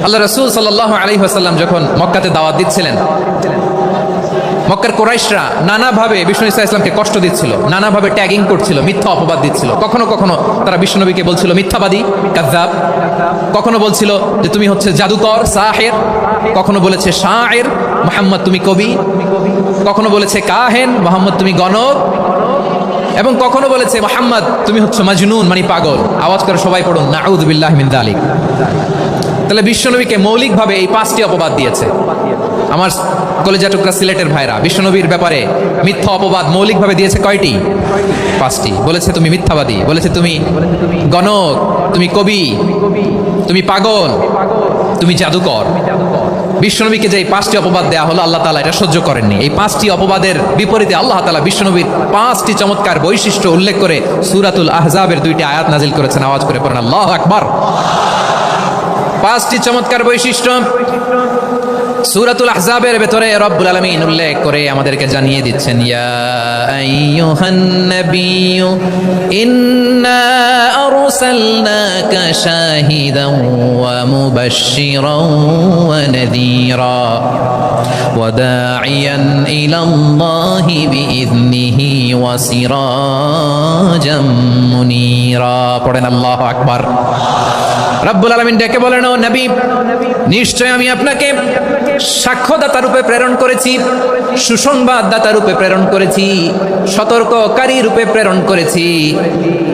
আল্লাহ রাসূল সাল্লাল্লাহু আলাইহি ওয়াসাল্লাম যখন মক্কাতে দাওয়াত দিচ্ছিলেন, মক্কার কুরাইশরা নানাভাবে বিষ্ণু ইসা ইসলামকে কষ্ট দিচ্ছিল, নানাভাবে ট্যাগিং করছিল, মিথ্যা অপবাদ দিচ্ছিল। কখনো কখনো তারা বিষ্ণুনবীকে বলছিল মিথ্যাবাদী, কাযযাব। কখনো বলছিল যে তুমি হচ্ছে জাদুকর, সাহির। কখনো বলেছে শায়ের, মুহাম্মদ তুমি কবি। কখনো বলেছে কাহেন, মুহাম্মদ তুমি গণক। এবং কখনো বলেছে মুহাম্মদ তুমি হচ্ছে মাজনুন, মানে পাগল। আওয়াজ করে সবাই পড়ুন নাউযু বিল্লাহি মিন যালিক। তাহলে বিশ্বনবীকে মৌলিকভাবে এই 5টি অপবাদ দিয়েছে। আমার কলেজা টুকরা সিলেটের ভাইরা, বিশ্বনবীর ব্যাপারে মিথ্যা অপবাদ মৌলিকভাবে দিয়েছে কয়টি? 5টি। বলেছে তুমি মিথ্যাবাদী, বলেছে তুমি গণক, তুমি কবি, তুমি পাগল, তুমি জাদুকর। বিশ্বনবীকে যে 5টি অপবাদ দেয়া হলো, আল্লাহ তাআলা এটা সহ্য করেননি। এই 5টি অপবাদের বিপরীতে আল্লাহ তাআলা বিশ্বনবীর 5টি চমৎকার বৈশিষ্ট্য উল্লেখ করে সূরাতুল আহজাবের 2টি আয়াত নাজিল করেছেন। আওয়াজ করে পড়েন আল্লাহু আকবার। 5টি চমৎকার বৈশিষ্ট্য সূরাতুল আহজাবের ভেতরে রব্বুল আলামিন উল্লেখ করে আমাদেরকে জানিয়ে দিচ্ছেন, ইয়া আইয়ুহান নাবিয়্যু ইন্না আরসালনাকা শাহিদান ওয়া মুবাশশিরান ওয়া নাযীরা ওয়া দাঈয়ান ইলাল্লাহি বিইذনিহি ওয়া সিরাজাম মুনীরা। পড়েন আল্লাহু আকবার। রব্বুল আলামিন ডেকে বলেন, ও নবী, নিশ্চয় আমি আপনাকে সাক্ষ্যদাতা রূপে প্রেরণ করেছি, সুসংবাদদাতা রূপে প্রেরণ করেছি, সতর্ককারী রূপে প্রেরণ করেছি,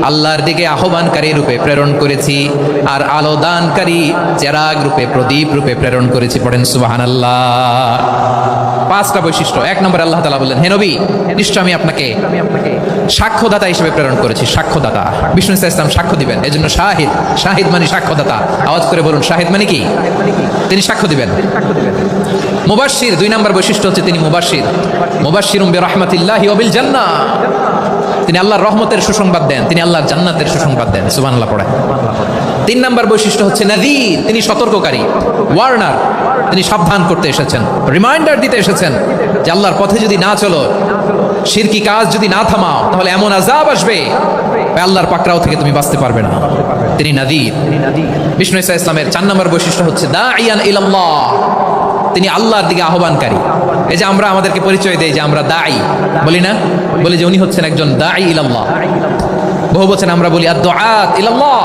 আল্লাহর দিকে আহ্বানকারী রূপে প্রেরণ করেছি, আর আলো দানকারী চেরাগ রূপে, প্রদীপ রূপে প্রেরণ করেছি। পড়েন সুবহানাল্লাহ। 5টা বৈশিষ্ট্য। 1 নম্বরে আল্লাহ তাআলা বললেন, হে নবী, নিশ্চয় আমি আপনাকে সাক্ষ্যদাতা হিসেবে প্রেরণ করেছি। সাক্ষ্যদাতা, বিষ্ণু ইসলাম সাক্ষ্য দিবেন, এজন্য শাহিদ। শাহিদ মানে সাক্ষ্যদাতা। আওয়াজ করে বলুন, শাহিদ মানে কি? তিনি সাক্ষ্য দিবেন। মুবাশশির, 2 নম্বর বৈশিষ্ট্য হচ্ছে তিনি মুবাশশির। মুবাশশিরুম বিরহমাতিল্লাহি ওয়া বিল জান্নাহ। তিনি আল্লাহর রহমতের সুসংবাদ দেন, তিনি আল্লাহর জান্নাতের সুসংবাদ দেন। সুবহানাল্লাহ পড়েন। 3 নম্বর বৈশিষ্ট্য হচ্ছে নাযীর, তিনি সতর্ককারী, ওয়ার্নার। তিনি সাবধান করতে এসেছেন, রিমাইন্ডার দিতে এসেছেন যে আল্লাহর পথে যদি না চলো, শিরকি কাজ যদি না থামাও, তাহলে এমন আযাব আসবে আল্লাহর পাকড়াও থেকে তুমি বাঁচতে পারবে না। তিনি নাযীর। বিষ্ণু ইসা ইসলামের 4 নম্বর বৈশিষ্ট্য হচ্ছে দাঈয়ান ইলাল্লাহ, তিনি আল্লাহর দিকে আহ্বানকারী। এই যে আমরা আমাদেরকে পরিচয় দেই যে আমরা দাঈ, বলি না? বলি যে উনি হচ্ছেন একজন দাঈ ইলাল্লাহ। বহু বচন আমরা বলি আদ-দুআত ইলাল্লাহ।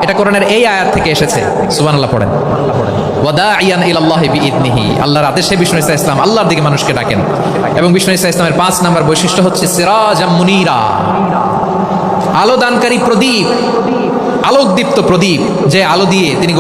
এটা কোরআনের এই আয়াত থেকে এসেছে। সুবহানাল্লাহ পড়েন। ওয়া দাঈয়ান ইলাল্লাহি বিইذনিহি, আল্লাহর আদেশে বিষ্ণু ইসা ইসলাম আল্লাহর দিকে মানুষকে ডাকেন। এবং বিষ্ণু ইসা ইসলামের 5 নম্বর বৈশিষ্ট্য হচ্ছে সিরাজাম মুনীরা, আলো দানকারী প্রদীপ, আলোকদীপ্ত প্রদীপ, যে আলো দিয়ে তিনি